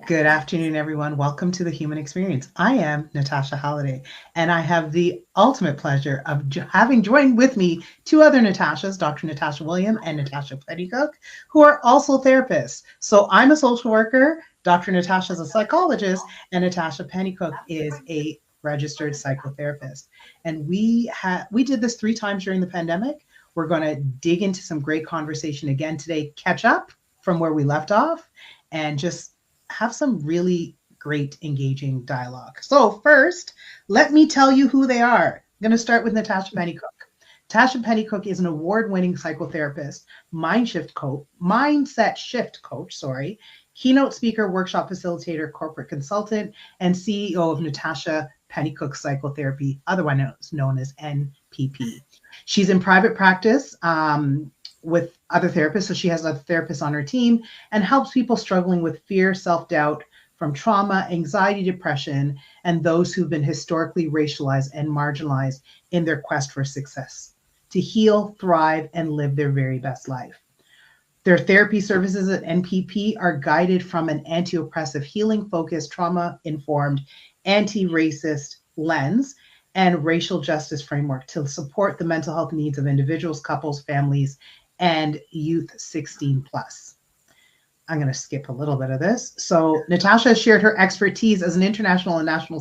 Good afternoon, everyone. Welcome to the Human Experience. I am Natasha Halliday, and I have the ultimate pleasure of having joined with me two other Natashas, Dr. Natasha William and Natasha Pennycooke, who are also therapists. So I'm a social worker, Dr. Natasha is a psychologist, and Natasha Pennycooke is a registered psychotherapist. And we did this 3 times during the pandemic. We're going to dig into some great conversation again today, catch up from where we left off, and just have some really great engaging dialogue. So first, let me tell you who they are. I'm going to start with Natasha Pennycooke. Natasha Pennycooke is an award-winning psychotherapist, mindset shift coach, keynote speaker, workshop facilitator, corporate consultant, and CEO of Natasha Pennycooke Psychotherapy, otherwise known as NPP. She's in private practice with other therapists. So she has other therapists on her team and helps people struggling with fear, self-doubt from trauma, anxiety, depression, and those who've been historically racialized and marginalized in their quest for success to heal, thrive, and live their very best life. Their therapy services at NPP are guided from an anti-oppressive, healing-focused, trauma-informed, anti-racist lens and racial justice framework to support the mental health needs of individuals, couples, families, and youth 16 plus. I'm going to skip a little bit of this. So Natasha has shared her expertise as an international and national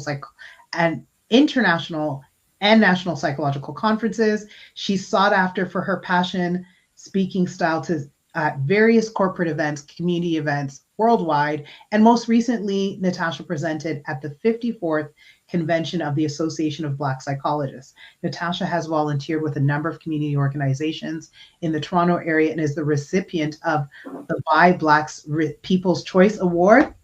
psychological conferences. She's sought after for her passion speaking style to various corporate events, community events worldwide. And most recently, Natasha presented at the 54th Convention of the Association of Black Psychologists. Natasha has volunteered with a number of community organizations in the Toronto area and is the recipient of the By Blacks People's Choice Award.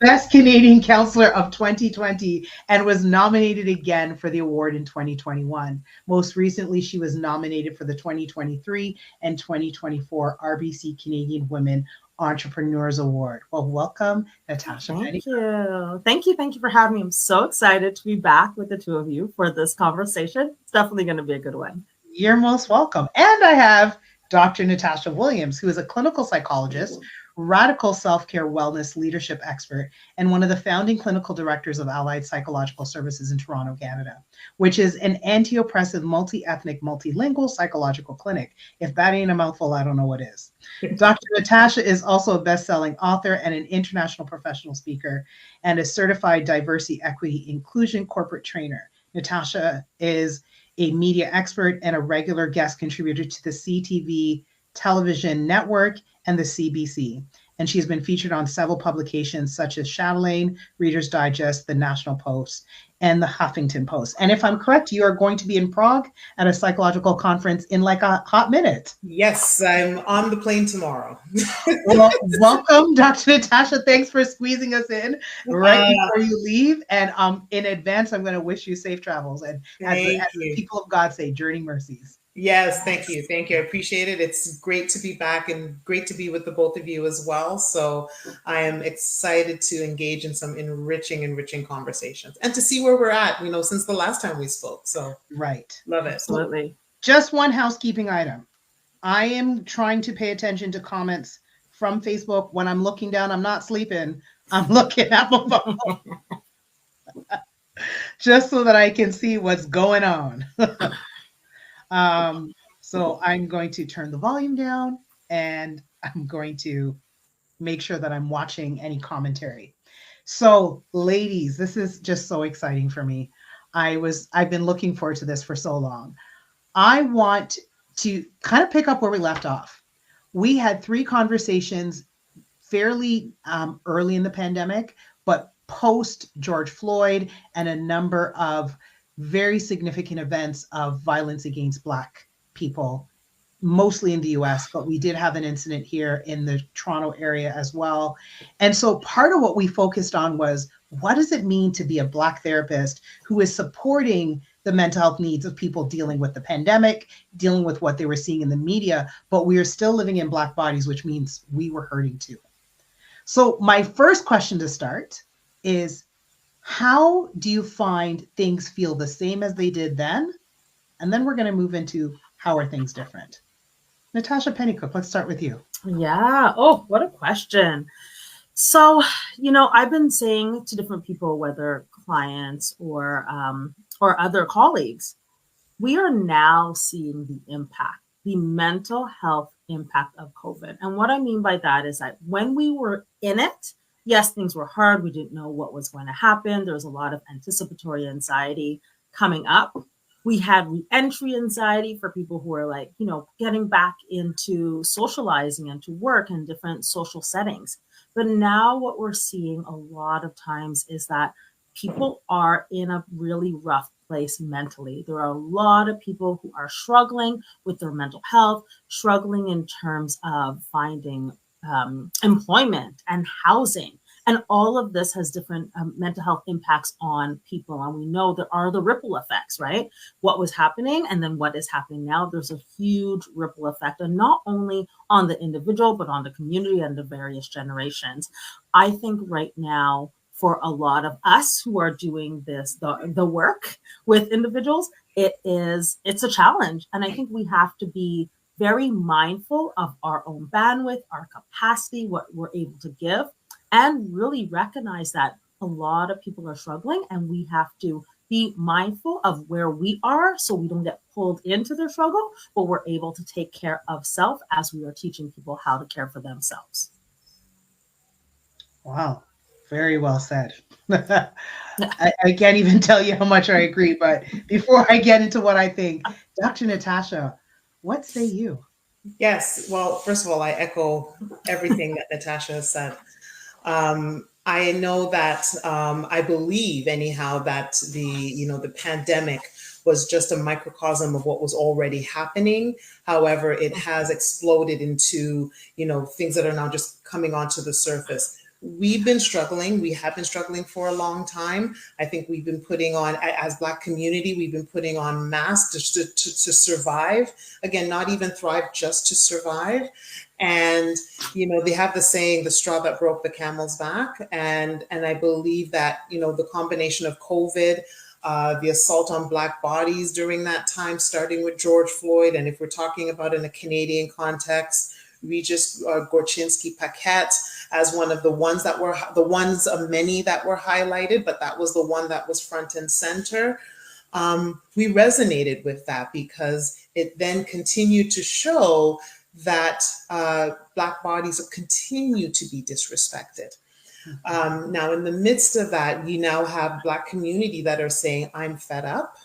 Best Canadian Counselor of 2020 and was nominated again for the award in 2021. Most recently, she was nominated for the 2023 and 2024 RBC Canadian Women Entrepreneurs Award. Well, welcome, Natasha. Thank you. Thank you for having me. I'm so excited to be back with the two of you for this conversation. It's definitely going to be a good one. You're most welcome. And I have Dr. Natasha Williams, who is a clinical psychologist, radical self-care wellness leadership expert, and one of the founding clinical directors of Allied Psychological Services in Toronto, Canada, which is an anti-oppressive, multi-ethnic, multilingual psychological clinic. If that ain't a mouthful, I don't know what is. Dr. Natasha is also a best-selling author and an international professional speaker and a certified diversity, equity, inclusion corporate trainer. Natasha is a media expert and a regular guest contributor to the CTV television network and the CBC. And she's been featured on several publications such as Chatelaine, Reader's Digest, The National Post, and the Huffington Post. And if I'm correct, you are going to be in Prague at a psychological conference in like a hot minute. Yes, I'm on the plane tomorrow. Well, welcome, Dr. Natasha. Thanks for squeezing us in right before you leave. And in advance, I'm going to wish you safe travels. And as the people of God say, journey mercies. Yes, thank you. Thank you. I appreciate it. It's great to be back and great to be with the both of you as well. So I am excited to engage in some enriching conversations and to see where we're at, since the last time we spoke. So right. Love it. Absolutely. Just one housekeeping item. I am trying to pay attention to comments from Facebook. When I'm looking down, I'm not sleeping. I'm looking at my phone. Just so that I can see what's going on. So I'm going to turn the volume down and I'm going to make sure that I'm watching any commentary. So ladies, this is just so exciting for me. I've been looking forward to this for so long. I want to kind of pick up where we left off. We had 3 conversations fairly early in the pandemic, but post George Floyd and a number of very significant events of violence against Black people, mostly in the US, but we did have an incident here in the Toronto area as well. And so part of what we focused on was, what does it mean to be a Black therapist who is supporting the mental health needs of people dealing with the pandemic, dealing with what they were seeing in the media, but we are still living in Black bodies, which means we were hurting too. So my first question to start is, how do you find things feel the same as they did then? And then we're going to move into how are things different? Natasha Pennycooke, let's start with you. Yeah. Oh, what a question. So, I've been saying to different people, whether clients or other colleagues, we are now seeing the impact, the mental health impact of COVID. And what I mean by that is that when we were in it, yes, things were hard. We didn't know what was going to happen. There was a lot of anticipatory anxiety coming up. We had re-entry anxiety for people who are like, getting back into socializing and to work in different social settings. But now what we're seeing a lot of times is that people are in a really rough place mentally. There are a lot of people who are struggling with their mental health, struggling in terms of finding employment and housing. And all of this has different mental health impacts on people. And we know there are the ripple effects, right? What was happening and then what is happening now. There's a huge ripple effect, and not only on the individual, but on the community and the various generations. I think right now, for a lot of us who are doing the work with individuals, it's a challenge. And I think we have to be very mindful of our own bandwidth, our capacity, what we're able to give, and really recognize that a lot of people are struggling, and we have to be mindful of where we are so we don't get pulled into their struggle, but we're able to take care of self as we are teaching people how to care for themselves. Wow, very well said. I can't even tell you how much I agree, but before I get into what I think, Dr. Natasha, what say you? Yes. Well, first of all, I echo everything that Natasha has said. I know that I believe anyhow that the pandemic was just a microcosm of what was already happening. However, it has exploded into things that are now just coming onto the surface. We've been struggling. We have been struggling for a long time. I think we've been putting on, as Black community, we've been putting on masks to survive. Again, not even thrive, just to survive. And they have the saying, the straw that broke the camel's back. And I believe that the combination of COVID, the assault on Black bodies during that time, starting with George Floyd, and if we're talking about in a Canadian context, Regis Gorczynski-Paquette as one of the ones of many that were highlighted, but that was the one that was front and center. We resonated with that because it then continued to show that Black bodies continue to be disrespected. Now, in the midst of that, you now have Black community that are saying, I'm fed up.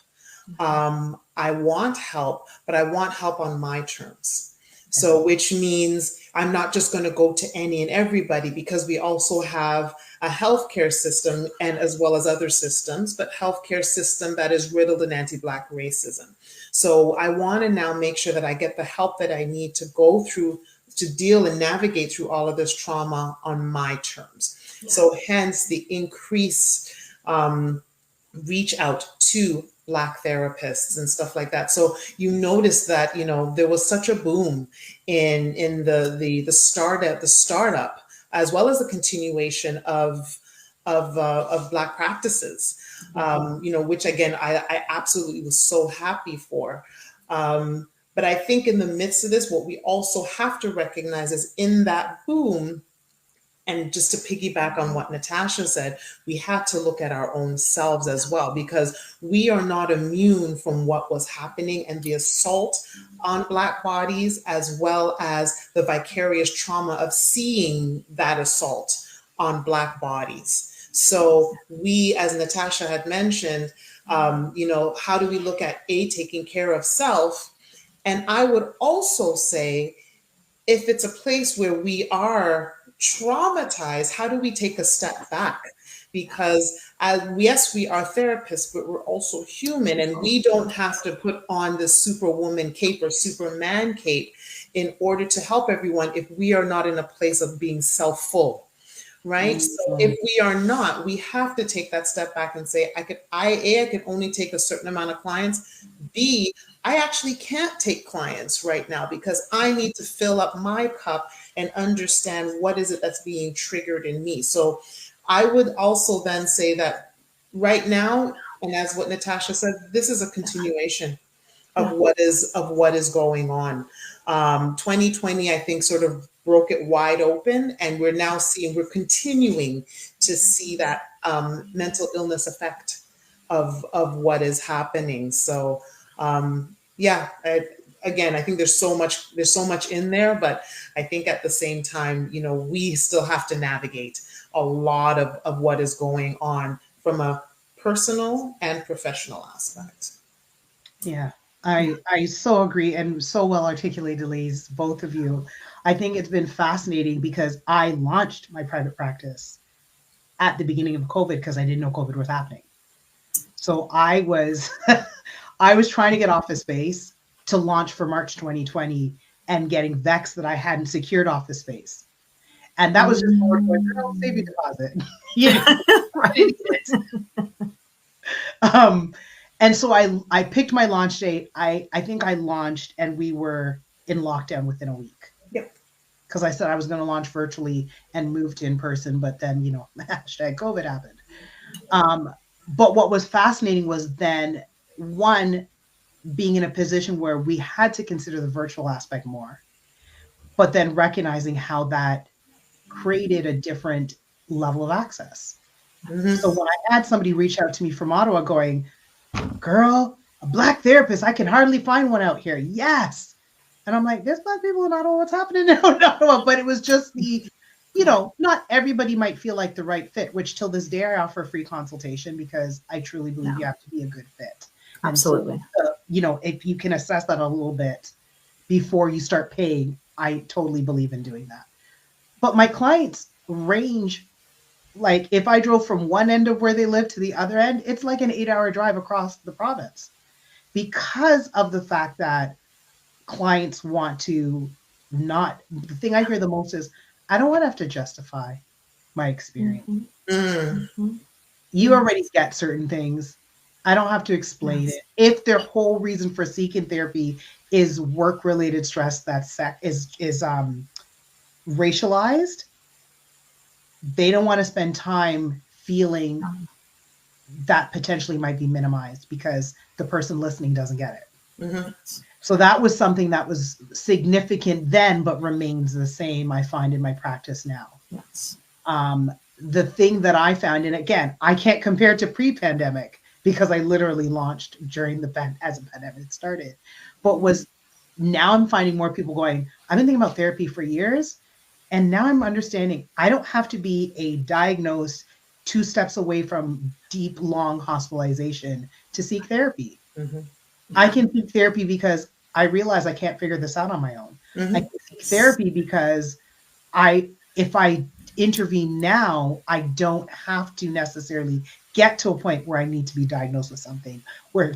I want help, but I want help on my terms. So, which means I'm not just going to go to any and everybody, because we also have a healthcare system, and as well as other systems, but healthcare system that is riddled in anti-Black racism. So I want to now make sure that I get the help that I need to go through, to deal and navigate through all of this trauma on my terms. Yeah. So hence the increased reach out to Black therapists and stuff like that. So you notice that there was such a boom in the startup, as well as the continuation of Black practices, which again I absolutely was so happy for. But I think in the midst of this, what we also have to recognize is in that boom, and just to piggyback on what Natasha said, we had to look at our own selves as well, because we are not immune from what was happening and the assault on Black bodies, as well as the vicarious trauma of seeing that assault on Black bodies. So we, as Natasha had mentioned, how do we look at taking care of self? And I would also say, if it's a place where we are traumatized, how do we take a step back? Because yes, we are therapists, but we're also human, and we don't have to put on the superwoman cape or superman cape in order to help everyone if we are not in a place of being self-full, right? Mm-hmm. So if we are not, we have to take that step back and say, I can only take a certain amount of clients. B, I actually can't take clients right now because I need to fill up my cup and understand what is it that's being triggered in me. So I would also then say that right now, and as what Natasha said, this is a continuation of what is going on. 2020, I think, sort of broke it wide open, and we're continuing to see that mental illness effect of what is happening. So yeah, again, I think there's so much in there, but I think at the same time, we still have to navigate a lot of what is going on from a personal and professional aspect. Yeah, I so agree and so well articulated, ladies, both of you. I think it's been fascinating because I launched my private practice at the beginning of COVID because I didn't know COVID was happening. So I was I was trying to get office space to launch for March 2020 and getting vexed that I hadn't secured office space. And that was just more going, girl, save your deposit. you know, Right. um, and so I picked my launch date. I think I launched and we were in lockdown within a week. Yep. Because I said I was going to launch virtually and move to in person, but then hashtag COVID happened. But what was fascinating was then one being in a position where we had to consider the virtual aspect more, but then recognizing how that created a different level of access. Mm-hmm. So when I had somebody reach out to me from Ottawa going, girl, a Black therapist, I can hardly find one out here. Yes. And I'm like, there's Black people in Ottawa. What's happening now in Ottawa? But it was just not everybody might feel like the right fit, which till this day I offer free consultation because I truly believe you have to be a good fit. Absolutely. And so, if you can assess that a little bit before you start paying, I totally believe in doing that. But my clients range, like if I drove from one end of where they live to the other end, it's like an 8-hour drive across the province because of the fact that clients want to the thing I hear the most is, I don't want to have to justify my experience. Mm-hmm. You already get certain things. I don't have to explain it. If their whole reason for seeking therapy is work-related stress is racialized, they don't want to spend time feeling that potentially might be minimized because the person listening doesn't get it. Mm-hmm. So that was something that was significant then, but remains the same, I find, in my practice now. Yes. The thing that I found, and again, I can't compare to pre-pandemic because I literally launched as a pandemic started, but was now I'm finding more people going, I've been thinking about therapy for years. And now I'm understanding I don't have to be a diagnosed 2 steps away from deep, long hospitalization to seek therapy. Mm-hmm. I can seek therapy because I realize I can't figure this out on my own. Mm-hmm. I can seek therapy because if I intervene now, I don't have to necessarily get to a point where I need to be diagnosed with something where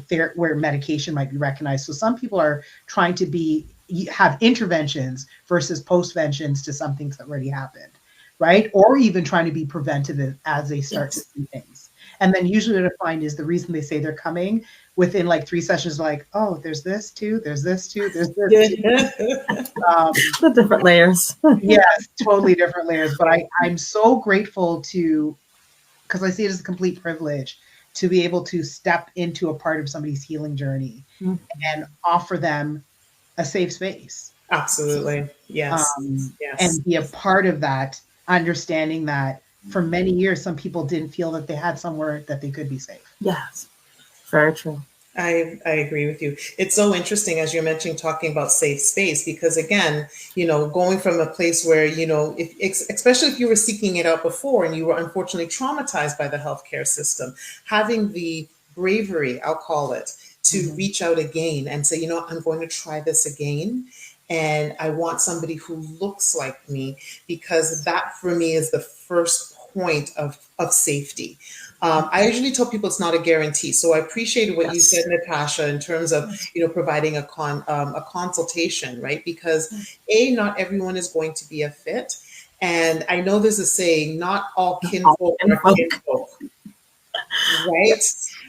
medication might be recognized. So some people are trying to have interventions versus postventions to something that already happened, right? Or even trying to be preventative as they start to see things. And then usually what I find is the reason they say they're coming within like 3 sessions, like, oh, there's this too, there's this too, there's this too. The different layers. Yes, totally different layers. But I'm so grateful because I see it as a complete privilege to be able to step into a part of somebody's healing journey and offer them a safe space. Absolutely. Yes. Yes. And be a part of that, understanding that for many years, some people didn't feel that they had somewhere that they could be safe. Yes, very true. I agree with you. It's so interesting, as you're mentioning, talking about safe space, because again, going from a place where, especially if you were seeking it out before and you were unfortunately traumatized by the healthcare system, having the bravery, I'll call it, to reach out again and say, I'm going to try this again. And I want somebody who looks like me, because that for me is the first point of safety. I usually tell people it's not a guarantee. So I appreciated what you said, Natasha, in terms of, providing a consultation, right? Because not everyone is going to be a fit. And I know there's a saying, not all kinfolk are kinfolk. Right?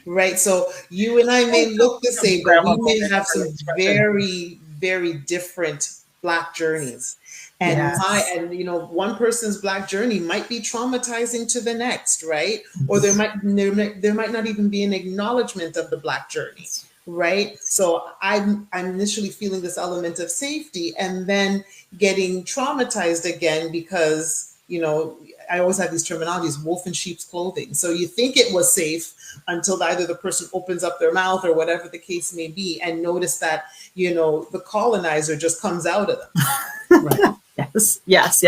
Right. So you and I may look the same, but we may have some very, very different Black journeys. And one person's Black journey might be traumatizing to the next, right? Or there might not even be an acknowledgement of the Black journey, right? So I'm initially feeling this element of safety and then getting traumatized again because, you know, I always have these terminologies, wolf in sheep's clothing. So you think it was safe until either the person opens up their mouth or whatever the case may be, and notice that, you know, the colonizer just comes out of them. Right. Yes.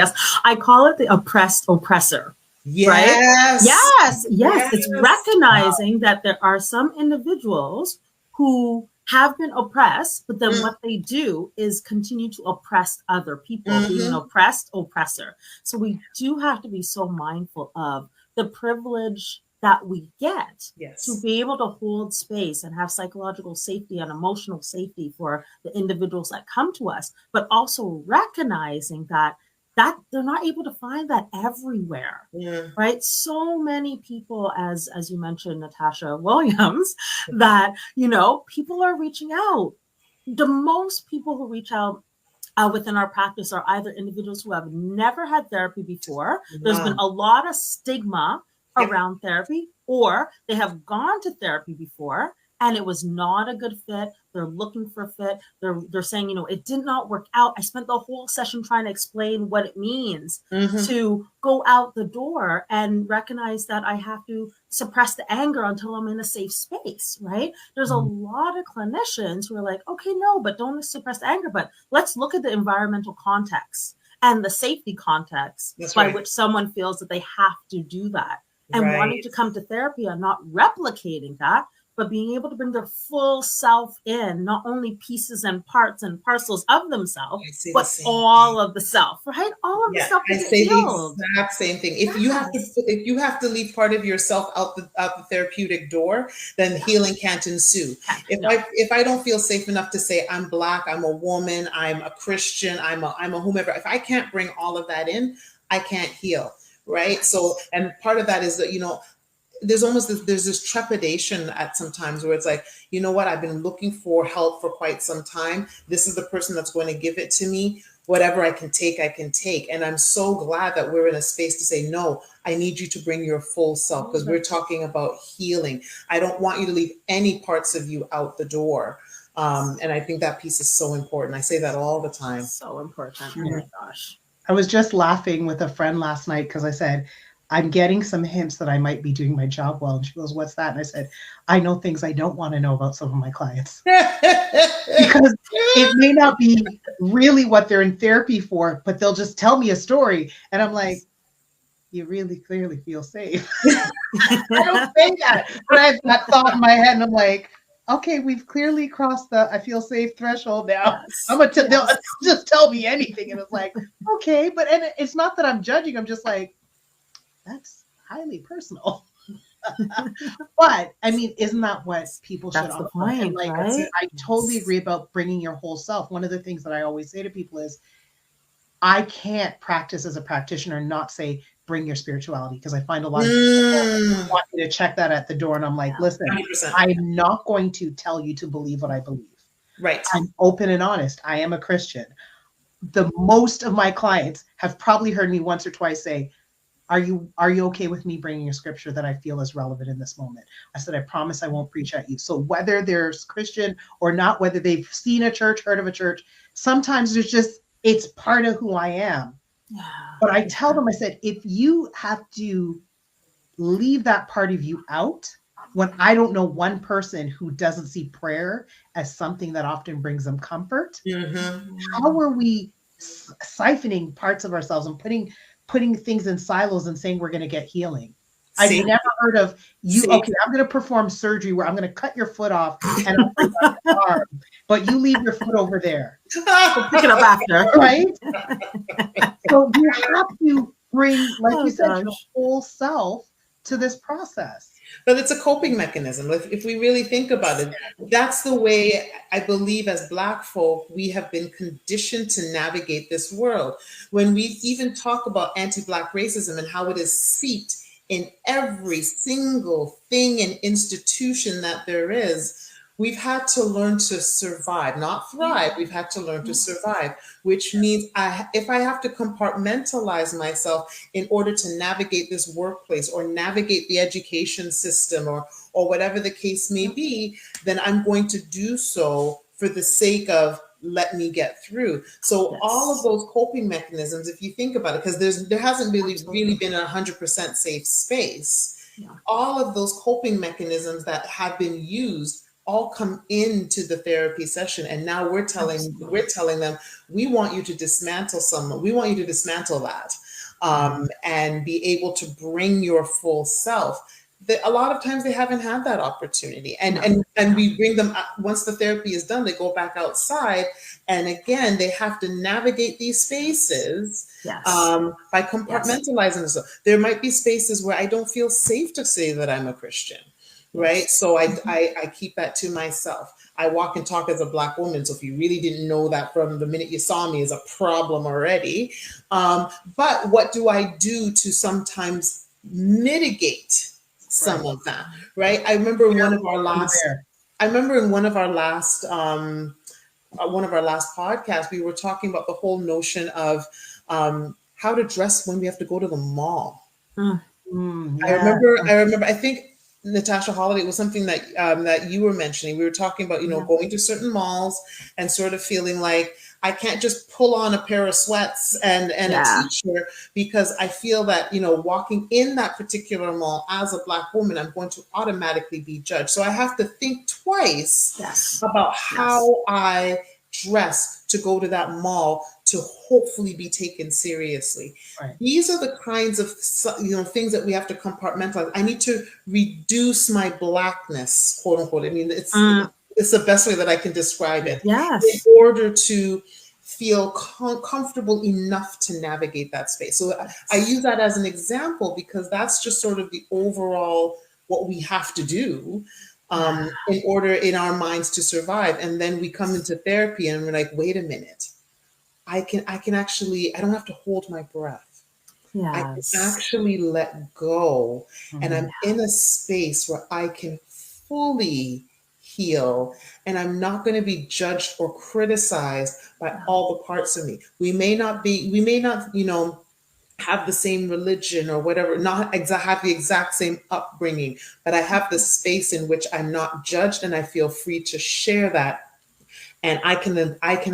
I call it the oppressed oppressor. Right? Yes. Yes. It's recognizing that there are some individuals who have been oppressed, but then what they do is continue to oppress other people, being an oppressed oppressor. So we do have to be so mindful of the privilege that we get to be able to hold space and have psychological safety and emotional safety for the individuals that come to us, but also recognizing that they're not able to find that everywhere, right? So many people, as you mentioned, Natasha Williams, that, you know, people are reaching out. The most people who reach out within our practice are either individuals who have never had therapy before. There's been a lot of stigma around therapy, or they have gone to therapy before and it was not a good fit. They're looking for a fit. They're saying, you know, it did not work out. I spent the whole session trying to explain what it means to go out the door and recognize that I have to suppress the anger until I'm in a safe space, right? There's a lot of clinicians who are like, okay, no, but don't suppress the anger, but let's look at the environmental context and the safety context by which someone feels that they have to do that. And wanting to come to therapy and not replicating that, but being able to bring their full self in, not only pieces and parts and parcels of themselves, but all of the self, right? All of the self. I say the exact same thing. If you have to leave part of yourself out the therapeutic door, then healing can't ensue. If I don't feel safe enough to say I'm Black, I'm a woman, I'm a Christian, I'm a whomever, if I can't bring all of that in, I can't heal. Right. So, and part of that is that, you know, there's this trepidation at some times where it's like, you know what, I've been looking for help for quite some time. This is the person that's going to give it to me. Whatever I can take, I can take. And I'm so glad that we're in a space to say, no, I need you to bring your full self, because we're talking about healing. I don't want you to leave any parts of you out the door. And I think that piece is so important. I say that all the time. So important. Oh my gosh. I was just laughing with a friend last night because I said, I'm getting some hints that I might be doing my job well. And she goes, what's that? And I said, I know things I don't want to know about some of my clients. Because it may not be really what they're in therapy for, but they'll just tell me a story. And I'm like, you really clearly feel safe. I don't say that, but I have that thought in my head. And I'm like, okay, we've clearly crossed the I feel safe threshold now. I'm gonna they'll just tell me anything, and it's like, okay, but and it's not that I'm judging. I'm just like, that's highly personal. But I mean, isn't that what people should? That's the point, like, right? I totally agree about bringing your whole self. One of the things that I always say to people is, I can't practice as a practitioner and not say bring your spirituality, because I find a lot of people want me to check that at the door, and I'm like, listen, 100%. I'm not going to tell you to believe what I believe. Right. I'm open and honest. I am a Christian. The most of my clients have probably heard me once or twice say, are you okay with me bringing a scripture that I feel is relevant in this moment? I said, I promise I won't preach at you. So whether they're Christian or not, whether they've seen a church, heard of a church, sometimes it's part of who I am. Yeah. But I tell them, I said, if you have to leave that part of you out, when I don't know one person who doesn't see prayer as something that often brings them comfort, how are we siphoning parts of ourselves and putting things in silos and saying we're going to get healing? I've never heard of you. Okay, I'm going to perform surgery where I'm going to cut your foot off and I'll bring out your arm, but you leave your foot over there. We'll pick it up after, right? So you have to bring, like you said, your whole self to this process. But it's a coping mechanism. If we really think about it, that's the way I believe as Black folk, we have been conditioned to navigate this world. When we even talk about anti-Black racism and how it is seeped in every single thing and institution that there is, we've had to learn to survive, not thrive. We've had to learn to survive, which means if I have to compartmentalize myself in order to navigate this workplace or navigate the education system or whatever the case may be, then I'm going to do so for the sake of let me get through. So all of those coping mechanisms, if you think about it, because there hasn't really been a 100% safe space. Yeah. All of those coping mechanisms that have been used all come into the therapy session, and now we're telling them, we want you to dismantle someone. We want you to dismantle that, and be able to bring your full self. A lot of times they haven't had that opportunity, and we bring them once the therapy is done. They go back outside, and again they have to navigate these spaces. Yes. By compartmentalizing themselves. There might be spaces where I don't feel safe to say that I'm a Christian. Right. So I keep that to myself. I walk and talk as a Black woman. So if you really didn't know that from the minute you saw me is a problem already. But what do I do to sometimes mitigate some of that? Right. I remember in one of our last podcasts, we were talking about the whole notion of how to dress when we have to go to the mall. I remember, I think Natasha Holiday, it was something that that you were mentioning. We were talking about, going to certain malls and sort of feeling like I can't just pull on a pair of sweats and a t-shirt, because I feel that, walking in that particular mall as a Black woman, I'm going to automatically be judged. So I have to think twice about how I dress to go to that mall to hopefully be taken seriously. Right. These are the kinds of things that we have to compartmentalize. I need to reduce my Blackness, quote unquote. I mean, it's the best way that I can describe it. Yes. In order to feel comfortable enough to navigate that space. So I use that as an example because that's just sort of the overall what we have to do in order in our minds to survive. And then we come into therapy and we're like, wait a minute. I can actually, I don't have to hold my breath. Yes. I can actually let go. And I'm in a space where I can fully heal, and I'm not going to be judged or criticized by all the parts of me. We may not, have the same religion or whatever, not have the exact same upbringing, but I have the space in which I'm not judged and I feel free to share that. And I can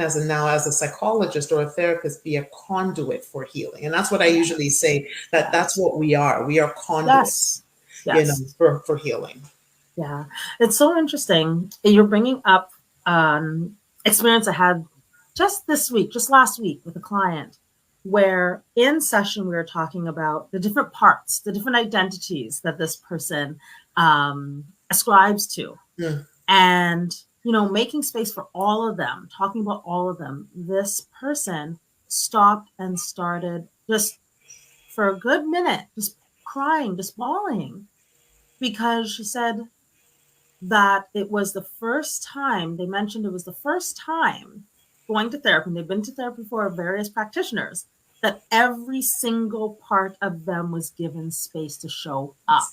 as a psychologist or a therapist be a conduit for healing. And that's what I usually say, that's what we are. We are conduits, for healing. Yeah. It's so interesting. You're bringing up experience I had just last week with a client, where in session we were talking about the different parts, the different identities that this person ascribes to. Mm. And making space for all of them, talking about all of them. This person stopped and started just for a good minute, just crying, just bawling, because she said that it was the first time, they mentioned it was the first time going to therapy, and they've been to therapy for various practitioners, that every single part of them was given space to show up.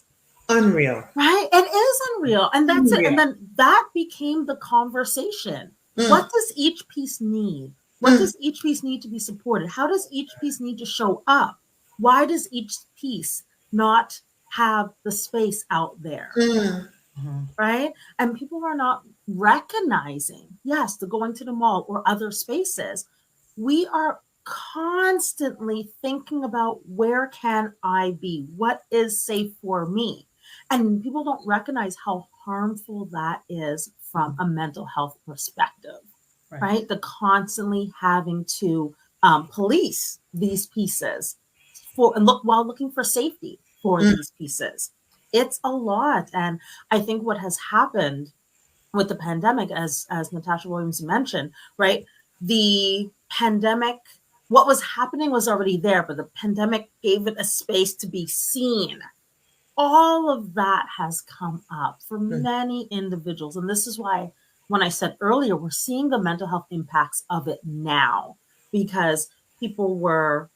Unreal. Right? It is unreal. And that's it. And then that became the conversation. What does each piece need? What does each piece need to be supported? How does each piece need to show up? Why does each piece not have the space out there? Right? And people are not recognizing, yes, the going to the mall or other spaces. We are constantly thinking about, where can I be? What is safe for me? And people don't recognize how harmful that is from a mental health perspective, right? The constantly having to police these pieces while looking for safety for these pieces. It's a lot. And I think what has happened with the pandemic, as Natasha Williams mentioned, right? The pandemic, what was happening was already there, but the pandemic gave it a space to be seen. All of that has come up for many individuals. And this is why, when I said earlier, we're seeing the mental health impacts of it now, because we were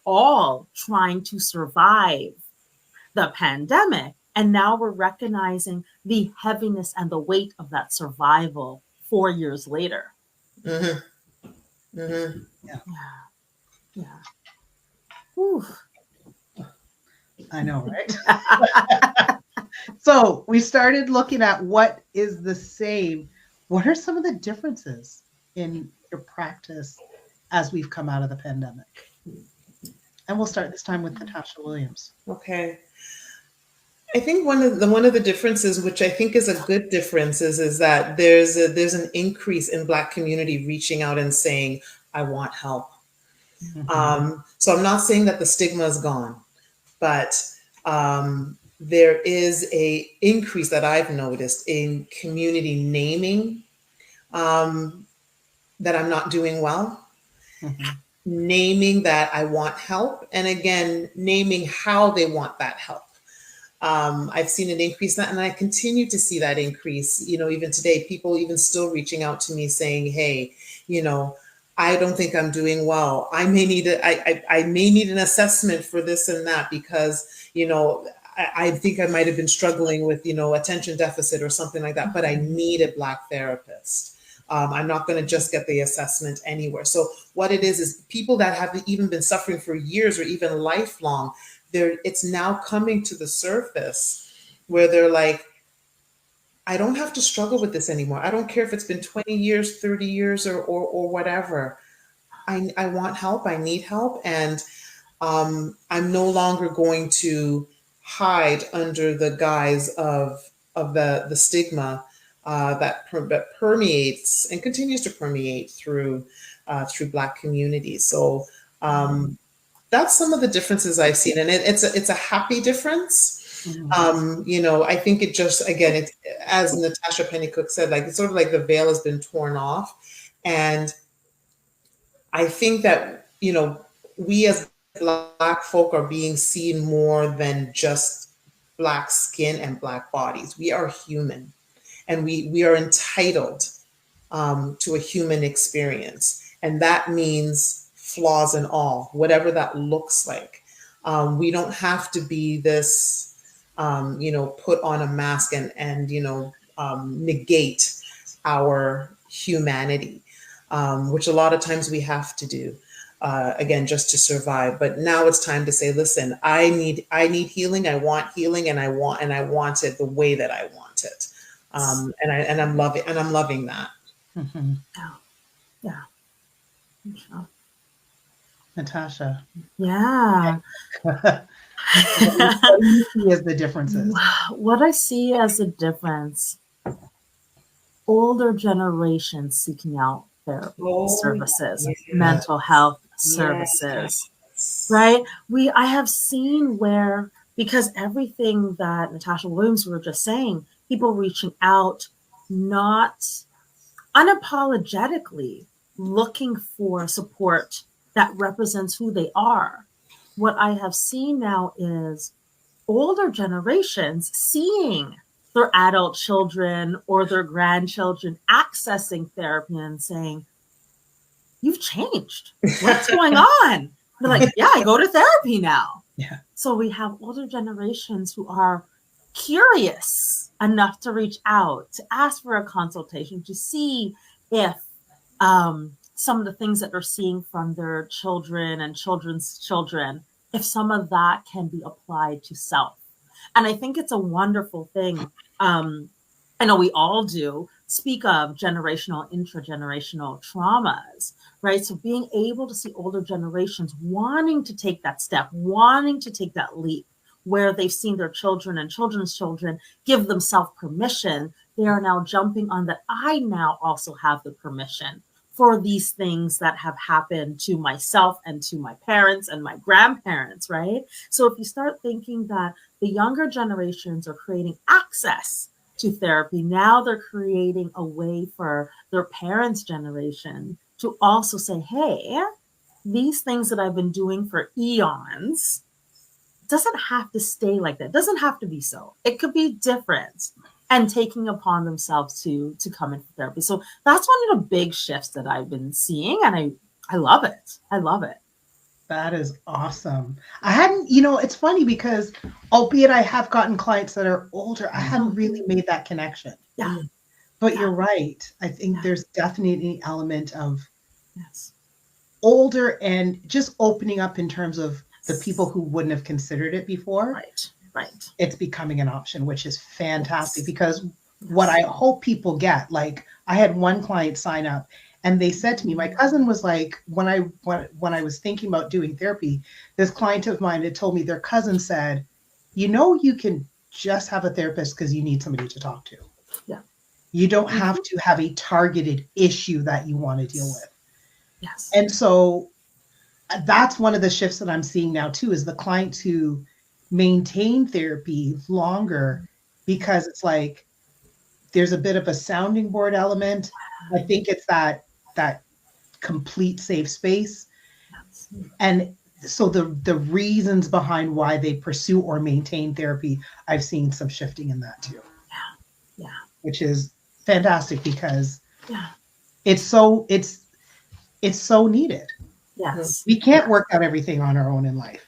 all trying to survive the pandemic. And now we're recognizing the heaviness and the weight of that survival 4 years later. Mm-hmm. Mm-hmm. Yeah. Yeah. Yeah. Whew. I know, right? So we started looking at what is the same. What are some of the differences in your practice as we've come out of the pandemic? And we'll start this time with Natasha Williams. Okay. I think one of the differences, which I think is a good difference, is that there's an increase in Black community reaching out and saying, "I want help." So I'm not saying that the stigma is gone, but there is a increase that I've noticed in community naming that I'm not doing well, naming that I want help, and again, naming how they want that help. I've seen an increase in that, and I continue to see that increase. Even today, people even still reaching out to me saying, "Hey, I don't think I'm doing well. I may need an assessment for this and that because I think I might have been struggling with attention deficit or something like that, but I need a Black therapist. I'm not going to just get the assessment anywhere." So what it is people that have even been suffering for years or even lifelong, it's now coming to the surface where they're like, "I don't have to struggle with this anymore. I don't care if it's been 20 years, 30 years, or whatever. I want help. I need help. And I'm no longer going to hide under the guise of the stigma that permeates and continues to permeate through Black communities." So that's some of the differences I've seen, and it's a happy difference. I think it just, again, it's, as Natasha Pennycooke said, like, it's sort of like the veil has been torn off, and I think that we as Black folk are being seen more than just Black skin and Black bodies. We are human, and we are entitled to a human experience, and that means flaws and all, whatever that looks like. We don't have to be this, put on a mask and negate our humanity, which a lot of times we have to do, again, just to survive. But now it's time to say, listen, I need healing. I want healing, and I want it the way that I want it. And I'm loving that. Mm-hmm. Yeah. Yeah. Natasha. Yeah. What do you see as the differences? What I see as a difference, older generations seeking out therapy services, mental health services, right? I have seen where, because everything that Natasha Williams were just saying, people reaching out, not unapologetically looking for support that represents who they are. What I have seen now is older generations seeing their adult children or their grandchildren accessing therapy and saying, "You've changed. What's going on?" They're like, "Yeah, I go to therapy now." Yeah. So we have older generations who are curious enough to reach out, to ask for a consultation, to see if some of the things that they're seeing from their children and children's children, if some of that can be applied to self. And I think it's a wonderful thing. I know we all do speak of generational, intragenerational traumas, right? So being able to see older generations wanting to take that step, wanting to take that leap, where they've seen their children and children's children give themselves permission, they are now jumping on that. I now also have the permission for these things that have happened to myself and to my parents and my grandparents, right? So if you start thinking that the younger generations are creating access to therapy, now they're creating a way for their parents' generation to also say, "Hey, these things that I've been doing for eons doesn't have to stay like that. It doesn't have to be so. It could be different." And taking upon themselves to come into therapy. So that's one of the big shifts that I've been seeing, and I love it. I love it. That is awesome. I hadn't, you know, it's funny because albeit I have gotten clients that are older, I hadn't really made that connection. Yeah. But Yeah. you're right. I think Yeah. there's definitely an element of Yes. older and just opening up in terms of the people who wouldn't have considered it before. Right. Right. It's becoming an option, which is fantastic Yes. because Yes. what I hope people get, like I had one client sign up and they said to me, my cousin was like, when I was thinking about doing therapy, this client of mine had told me their cousin said, you know, you can just have a therapist because you need somebody to talk to. Yeah. You don't have to have a targeted issue that you want to deal with. Yes. And so that's one of the shifts that I'm seeing now too, is the clients who maintain therapy longer because it's like there's a bit of a sounding board element. I think it's that complete safe space. Yes. And so the reasons behind why they pursue or maintain therapy, I've seen some shifting in that too. Yeah. Which is fantastic because Yeah. it's so needed. Yes. We can't work out everything on our own in life.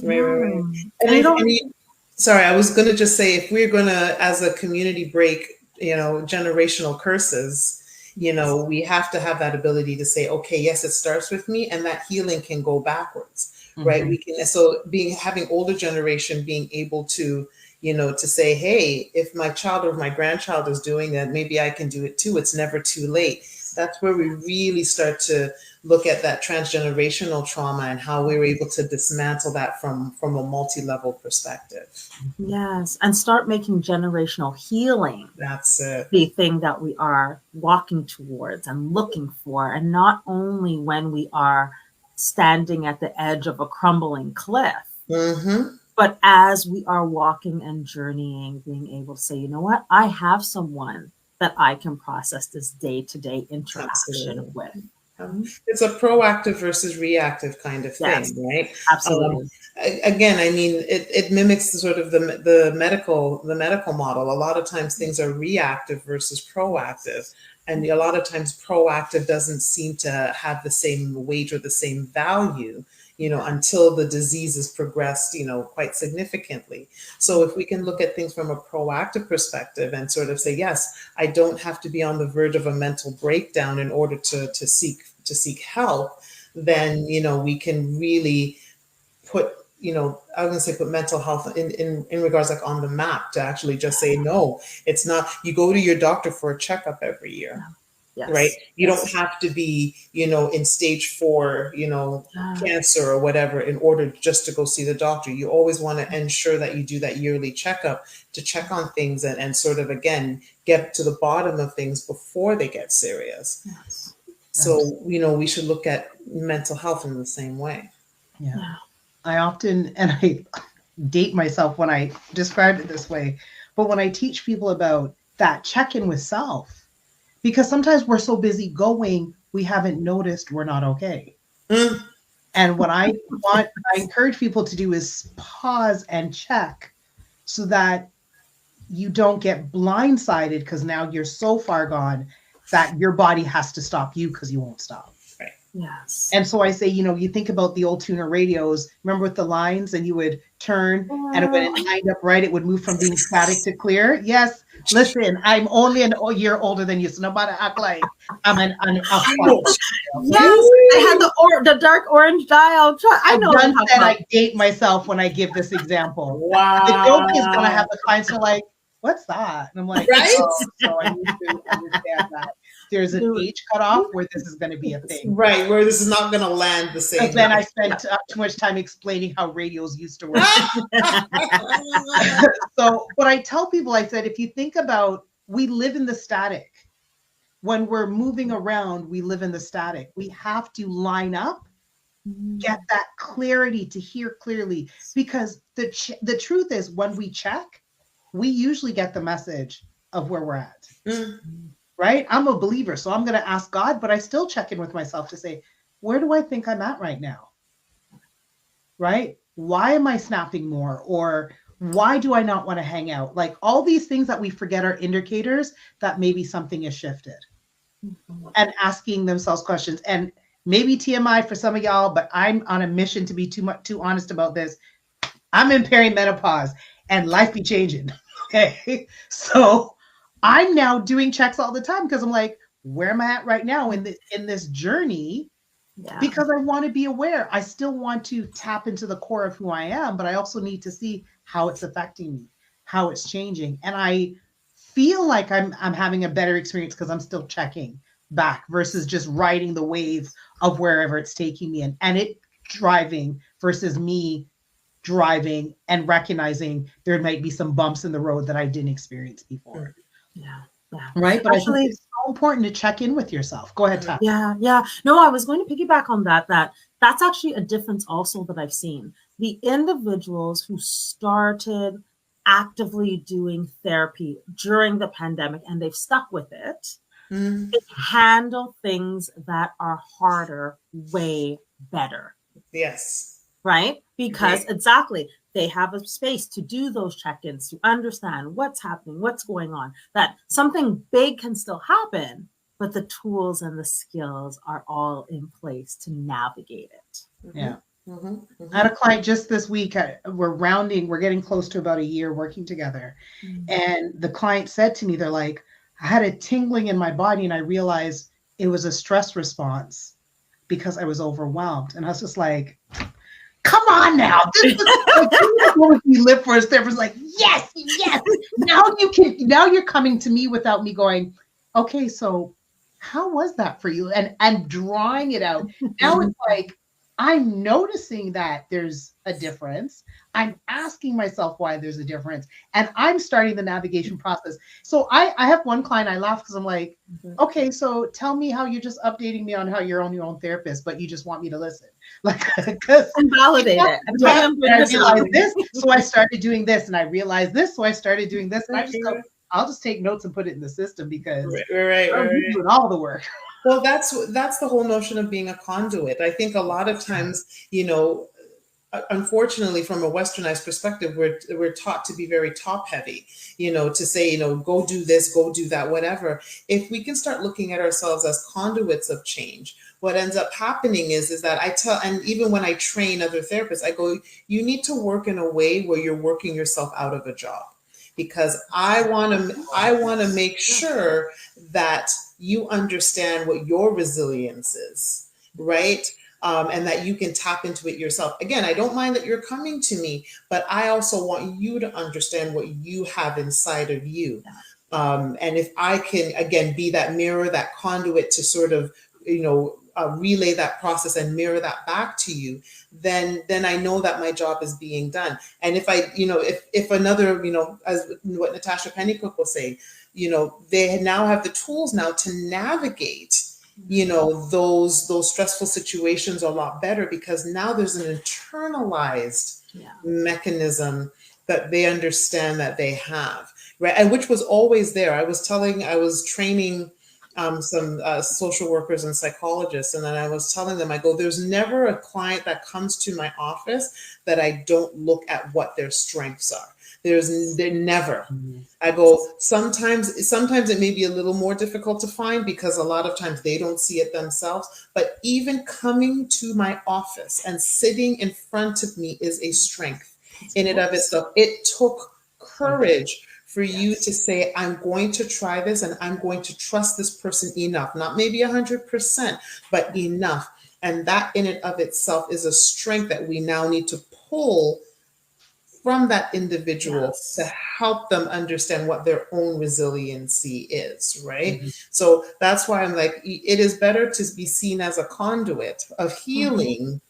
Right, right, right. Mm. And, And you if, don't and you, sorry, I was going to just say, if we're going to, as a community, break, generational curses, we have to have that ability to say, okay, yes, it starts with me, and that healing can go backwards, right? Mhm. We can, so having older generation being able to, to say, hey, if my child or my grandchild is doing that, maybe I can do it too. It's never too late. That's where we really start to look at that transgenerational trauma and how we were able to dismantle that from a multi-level perspective. Yes, and start making generational healing That's it. the thing that we are walking towards and looking for, and not only when we are standing at the edge of a crumbling cliff, Mm-hmm. but as we are walking and journeying, being able to say, you know what, I have someone that I can process this day-to-day interaction Absolutely. with. It's a proactive versus reactive kind of Yes, thing, right? absolutely. Again, I mean, it mimics sort of the medical model. A lot of times things are reactive versus proactive, and a lot of times proactive doesn't seem to have the same weight or the same value, until the disease has progressed, quite significantly. So if we can look at things from a proactive perspective and sort of say, yes, I don't have to be on the verge of a mental breakdown in order to seek help, then we can really put I was going to say put mental health in regards like on the map, to actually just say, no, it's not, you go to your doctor for a checkup every year. Yes. Right? You Yes. don't have to be, in stage 4, Ah. cancer or whatever in order just to go see the doctor. You always want to ensure that you do that yearly checkup to check on things and sort of, again, get to the bottom of things before they get serious. Yes. So, we should look at mental health in the same way. Yeah. Yeah. I often, and I date myself when I describe it this way, but when I teach people about that check-in with self, because sometimes we're so busy going, we haven't noticed we're not okay. Mm. And what I encourage people to do is pause and check so that you don't get blindsided because now you're so far gone that your body has to stop you because you won't stop. Yes. And so I say, you think about the old tuner radios, remember with the lines, and you would turn and when it lined up right, it would move from being static to clear. Yes, listen, I'm only a year older than you, so nobody act like I'm a Yes, I had the dark orange dial. I know. I've done said I date myself when I give this example. Wow. The joke is going to have the clients are like, what's that? And I'm like, Right? oh, so I need to understand that there's an age cutoff where this is going to be a thing. Right, where this is not going to land the same. Because then I spent too much time explaining how radios used to work. So, but I tell people, I said, if you think about, we live in the static. When we're moving around, we live in the static. We have to line up, get that clarity to hear clearly, because the truth is when we check, we usually get the message of where we're at. Right? I'm a believer, so I'm going to ask God, but I still check in with myself to say, where do I think I'm at right now? Right? Why am I snapping more? Or why do I not want to hang out? Like all these things that we forget are indicators that maybe something is shifted. And asking themselves questions. And maybe TMI for some of y'all, but I'm on a mission to be too honest about this. I'm in perimenopause and life be changing. Okay. So I'm now doing checks all the time because I'm like, where am I at right now in this journey? Yeah. Because I want to be aware. I still want to tap into the core of who I am, but I also need to see how it's affecting me, how it's changing. And I feel like I'm having a better experience because I'm still checking back versus just riding the wave of wherever it's taking me and it driving versus me driving and recognizing there might be some bumps in the road that I didn't experience before. Yeah. Yeah. Right. But Actually, I think it's so important to check in with yourself. Go ahead, Tap. Yeah, yeah. No, I was going to piggyback on that's actually a difference also that I've seen. The individuals who started actively doing therapy during the pandemic and they've stuck with it, Mm. they handle things that are harder way better. Yes. Right? Because Right. exactly, they have a space to do those check-ins, to understand what's happening, what's going on, that something big can still happen, but the tools and the skills are all in place to navigate it. Yeah. Mm-hmm. Mm-hmm. I had a client just this week. We're getting close to about a year working together. And the client said to me, they're like, I had a tingling in my body and I realized it was a stress response because I was overwhelmed. And I was just like, come on now. This is like, what we live for as therapists. Like, yes, yes. Now you're coming to me without me going, okay, so how was that for you? And drawing it out. Now it's like, I'm noticing that there's a difference. I'm asking myself why there's a difference. And I'm starting the navigation process. So I have one client, I laugh because I'm like, okay, so tell me how you're just updating me on how you're on your own therapist, but you just want me to listen. Like, because And validate it. And tell them I realized this, so I started doing this, and I realized this, so I started doing this. And I just go, I'll just take notes and put it in the system because Right. you're doing all the work. Well, that's the whole notion of being a conduit. I think a lot of times, unfortunately, from a westernized perspective, we're taught to be very top heavy, to say, go do this, go do that, whatever. If we can start looking at ourselves as conduits of change, what ends up happening is that I tell, and even when I train other therapists, I go, you need to work in a way where you're working yourself out of a job, because I want to make sure that you understand what your resilience is, right? And that you can tap into it yourself. Again, I don't mind that you're coming to me, but I also want you to understand what you have inside of you. And if I can, again, be that mirror, that conduit to sort of, relay that process and mirror that back to you, then I know that my job is being done. And if I, if another, as what Natasha Pennycooke was saying, they now have the tools now to navigate, those stressful situations a lot better, because now there's an internalized mechanism that they understand that they have, right? And which was always there. I was training some social workers and psychologists, and then I was telling them, I go, there's never a client that comes to my office that I don't look at what their strengths are. They're never. I go, sometimes it may be a little more difficult to find because a lot of times they don't see it themselves. But even coming to my office and sitting in front of me is a strength in and of itself. It took courage for you to say, I'm going to try this and I'm going to trust this person enough, not maybe 100%, but enough. And that in and of itself is a strength that we now need to pull from that individual to help them understand what their own resiliency is, right? So that's why I'm like, it is better to be seen as a conduit of healing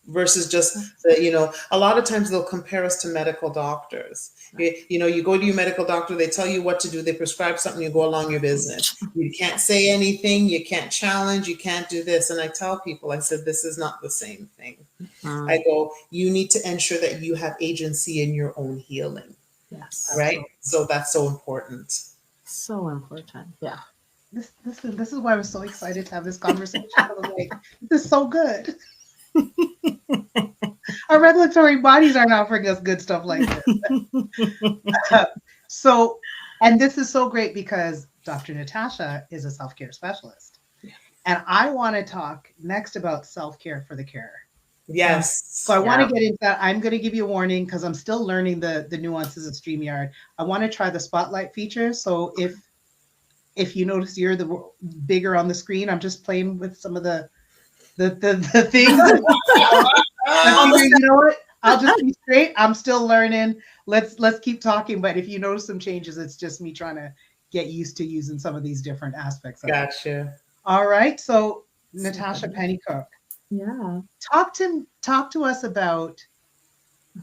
versus just, a lot of times they'll compare us to medical doctors. You go to your medical doctor, they tell you what to do, they prescribe something, you go along your business. You can't say anything, you can't challenge, you can't do this. And I tell people, I said, this is not the same thing. I go, you need to ensure that you have agency in your own healing. Yes. Right? So that's so important. So important. Yeah. This is why I was so excited to have this conversation. I was like, this is so good. Our regulatory bodies aren't offering us good stuff like this. And this is so great because Dr. Natasha is a self-care specialist. And I want to talk next about self-care for the carer. Yes. So I want to get into that. I'm going to give you a warning because I'm still learning the nuances of StreamYard. I want to try the spotlight feature. So if you notice you're the bigger on the screen, I'm just playing with some of the things. You know what? I'll just be straight. I'm still learning. Let's keep talking. But if you notice some changes, it's just me trying to get used to using some of these different aspects of it. Gotcha. All right. So Natasha Pennycooke. Yeah. Talk to us about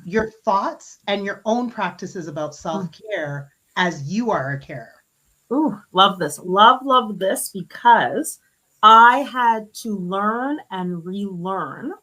your thoughts and your own practices about self-care as you are a carer. Ooh, love this. Love this, because I had to learn and relearn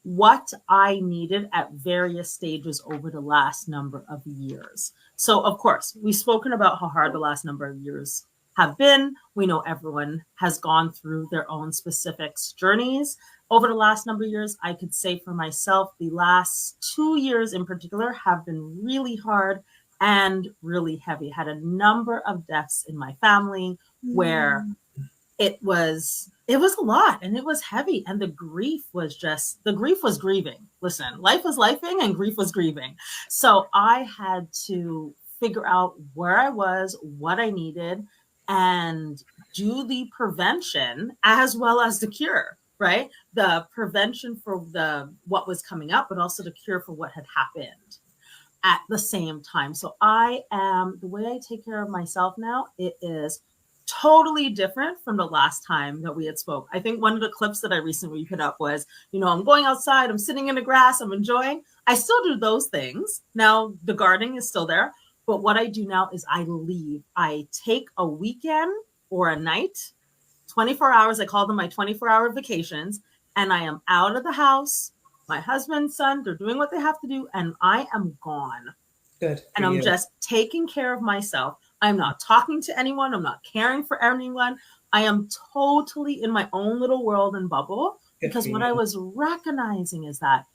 what I needed at various stages over the last number of years. So, of course, we've spoken about how hard the last number of years have been. We know everyone has gone through their own specific journeys over the last number of years. I could say for myself, the last 2 years in particular have been really hard and really heavy. Had a number of deaths in my family where it was a lot, and it was heavy, and the grief was grieving. Listen, life was lifing and grief was grieving. So I had to figure out where I was, what I needed, and do the prevention as well as the cure, right? The prevention for what was coming up, but also the cure for what had happened at the same time. So the way I take care of myself now, it is totally different from the last time that we had spoke. I think one of the clips that I recently put up was, I'm going outside, I'm sitting in the grass, I'm enjoying. I still do those things. Now the gardening is still there, but what I do now is I leave. I take a weekend or a night, 24 hours. I call them my 24-hour vacations, and I am out of the house. My husband, son, they're doing what they have to do, and I am gone. Good. And I'm just taking care of myself. I'm not talking to anyone. I'm not caring for anyone. I am totally in my own little world and bubble, because what I was recognizing is that,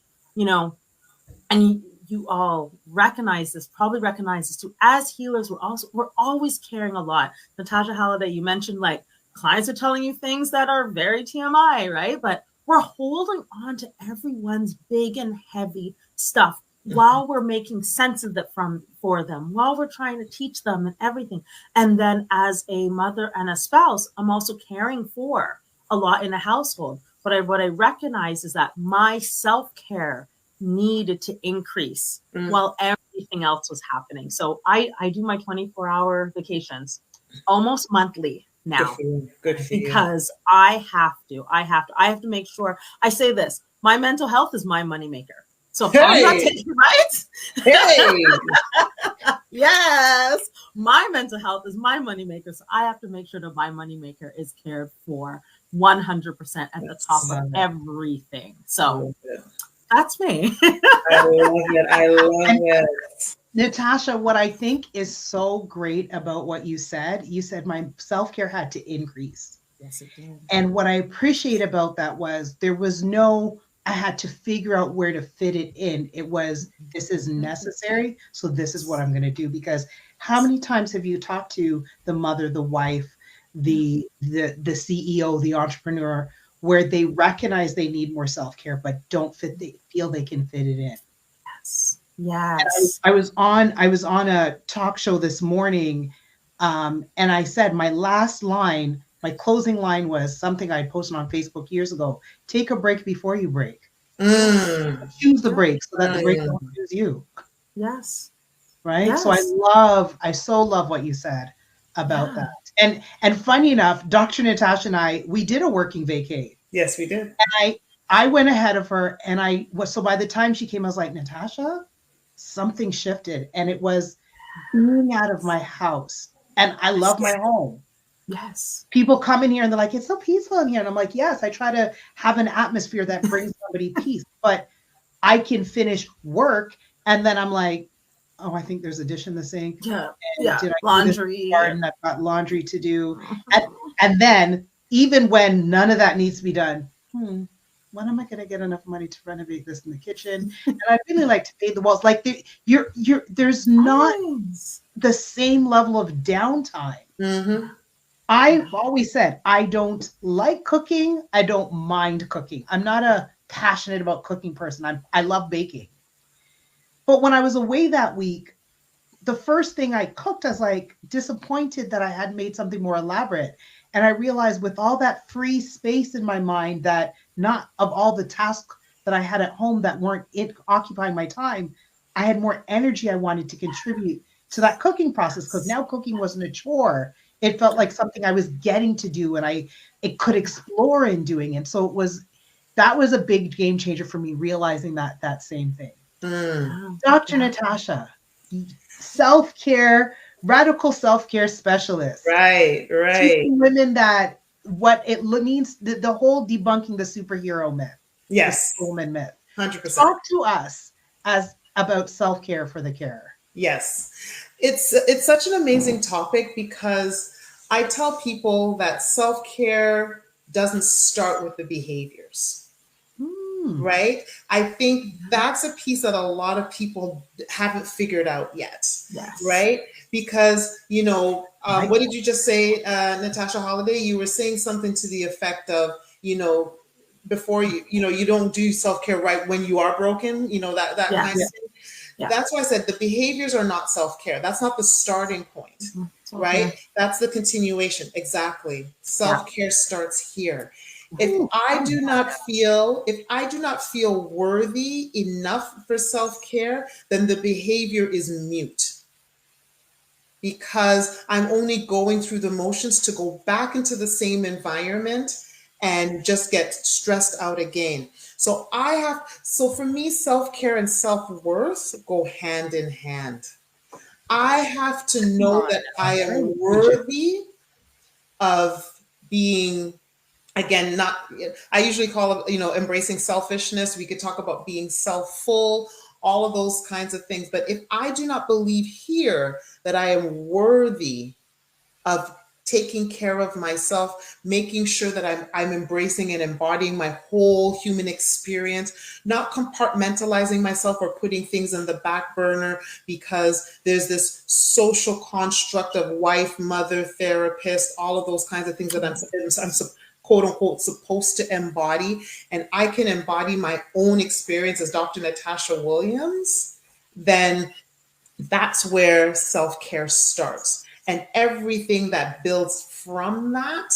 and you all probably recognize this too. As healers, we're always caring a lot. Natasha Halliday, you mentioned like clients are telling you things that are very TMI, right? But we're holding on to everyone's big and heavy stuff while we're making sense of it for them, while we're trying to teach them and everything. And then as a mother and a spouse, I'm also caring for a lot in the household. But what I recognize is that my self-care needed to increase while everything else was happening. So I do my 24-hour vacations almost monthly now. Good for you. Because I have to make sure. I say this, my mental health is my moneymaker. So if I'm not taking yes, my mental health is my moneymaker. So I have to make sure that my moneymaker is cared for 100% at the top of everything. So that's me. I love it. Natasha, what I think is so great about what you said my self-care had to increase. Yes, it did. And what I appreciate about that was there was I had to figure out where to fit it in. It was, this is necessary, so this is what I'm going to do. Because how many times have you talked to the mother, the wife, the CEO, the entrepreneur, where they recognize they need more self-care, but they feel they can fit it in? Yes. I was on a talk show this morning, and I said my closing line was something I posted on Facebook years ago. Take a break before you break. Choose the break so that the break don't choose you. Yes. Right. Yes. So I so love what you said about that. And funny enough, Dr. Natasha and we did a working vacay. Yes, we did. And I went ahead of her, and so by the time she came, I was like, Natasha, something shifted, and it was being out of my house. And I love my home. Yes. People come in here and they're like, it's so peaceful in here. And I'm like, yes, I try to have an atmosphere that brings somebody peace, but I can finish work. And then I'm like, oh, I think there's a dish in the sink. Yeah. Did I Laundry. I've got laundry to do. And then even when none of that needs to be done, when am I going to get enough money to renovate this in the kitchen? And I'd really like to paint the walls. Like there's not the same level of downtime. I've always said I don't like cooking. I don't mind cooking. I'm not a passionate about cooking person. I love baking. But when I was away that week, the first thing I cooked, I was like disappointed that I hadn't made something more elaborate. And I realized with all that free space in my mind, that not of all the tasks that I had at home that weren't it occupying my time, I had more energy I wanted to contribute to that cooking process, because now cooking wasn't a chore. It felt like something I was getting to do, and I it could explore in doing it. So it was that was a big game changer for me, realizing that same thing. Mm. Wow. Dr. Yeah. Natasha, self-care, radical self-care specialist, Right, right. teaching women that what it means, the whole debunking the superhero myth, the Yes, superwoman myth. 100%. Talk to us as about self-care for the carer. Yes. It's such an amazing topic because I tell people that self-care doesn't start with the behaviors, Hmm. right? I think that's a piece that a lot of people haven't figured out yet, Yes. right? Because, Like, what did you just say, Natasha Holiday? You were saying something to the effect of, before you don't do self-care right when you are broken, that kind of yeah, Yes. thing. Yeah. That's why I said the behaviors are not self-care. That's not the starting point, Self-care. right? That's the continuation. Exactly. Yeah. Self-care starts here. ooh, If I do not feel worthy enough for self-care, then the behavior is mute, because I'm only going through the motions to go back into the same environment and just get stressed out again. So for me, self-care and self-worth go hand in hand. I have to come know on that now. I Very am preaching. worthy of being, again, not, I usually call it, embracing selfishness. We could talk about being self-full, all of those kinds of things. But if I do not believe here that I am worthy of taking care of myself, making sure that I'm embracing and embodying my whole human experience, not compartmentalizing myself or putting things in the back burner because there's this social construct of wife, mother, therapist, all of those kinds of things that I'm quote unquote supposed to embody. And I can embody my own experience as Dr. Natasha Williams, then that's where self-care starts, and everything that builds from that,